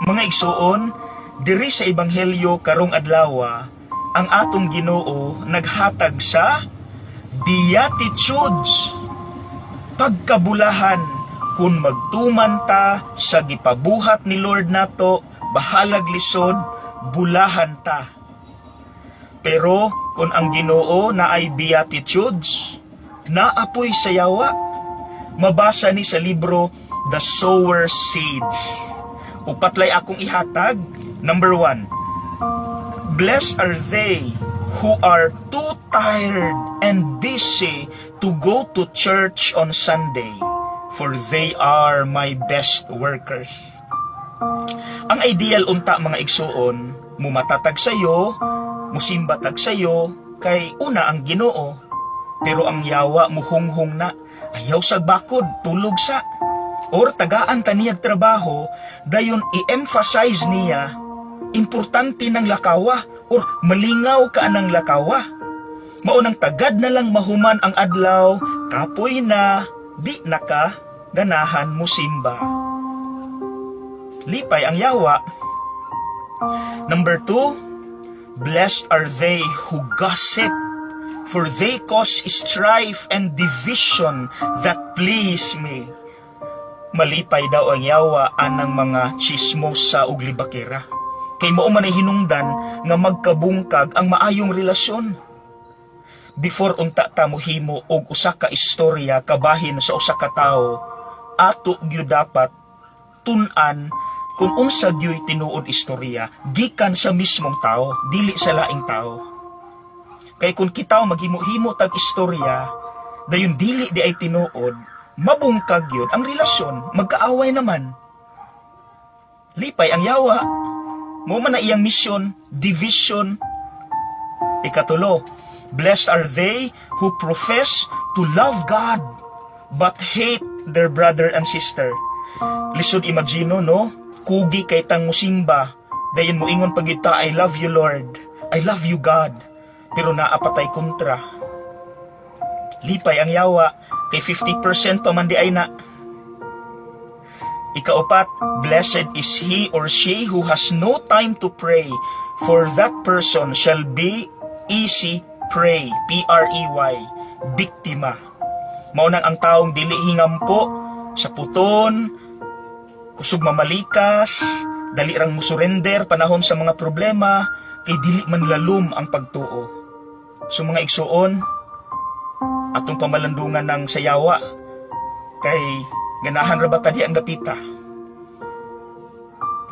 Mga igsuon, diri sa ebanghelyo karong adlaw, ang atong Ginoo naghatag sa beatitudes, pagkabulahan kung magtuman ta sa gipabuhat ni Lord nato, bahalag lisod, bulahan ta. Pero kung ang Ginoo na ay beatitudes, naapoy sa yawa. Mabasa ni sa libro The Sower's Seeds. Upatlay akong ihatag. Number 1, blessed are they who are too tired and busy to go to church on Sunday, for they are my best workers. Ang ideal unta mga igsuon, mumatatag sayo, musimbatag sayo, kay una ang Ginoo. Pero ang yawa muhunghong na, ayaw sa bakod, tulog sa. Or tagaan taniyag trabaho, dayon i-emphasize niya, importante ng lakawa, or malingaw ka ng lakawa. Maunang tagad na lang mahuman ang adlaw, kapoy na, di naka, ganahan mo simba. Lipay ang yawa. Number 2, blessed are they who gossip, for they cause strife and division that please me. Malipay daw ang yawa anang mga chismosa ug libakera. Kay mao man ay hinungdan nga magkabungkag ang maayong relasyon. Before unta ta mohimo og usa ka istorya kabahin sa usa ka tawo, ato gyud dapat tun-an kung unsa gyud tinuod istorya gikan sa mismong tao, dili sa laing tao. Kay kung kita maghimo-himo tag istorya, dayon dili di ay tinuod, mabungkag yun ang relasyon, magkaaway naman. Lipay ang yawa. Mo man na iyang mission, division. Ikatulo, blessed are they who profess to love God but hate their brother and sister. Lisod imagino, no? Kugi kay tang musimba, dayon mo ingon pagita, I love you Lord, I love you God. Pero naapatay kontra. Lipay ang yawa, kay 50% pa man di ay na. Ikaapat, blessed is he or she who has no time to pray, for that person shall be easy prey, P-R-E-Y, biktima. Maunang ang taong dili hingampo sa puton, kusog mamalikas, dali rang musurrender panahon sa mga problema, kay dili man lalum ang pagtuo. So mga igsuon, atong pamalandungan ng sayawa, kay ganahan ra ba tadi ang dapita.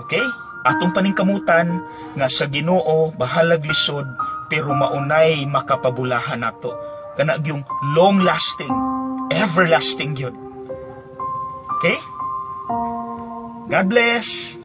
Okay? Atong paningkamutan nga sa Ginoo bahalag lisod, pero maunay makapabulahan nato. Kana gyung long lasting, everlasting yun. Okay? God bless.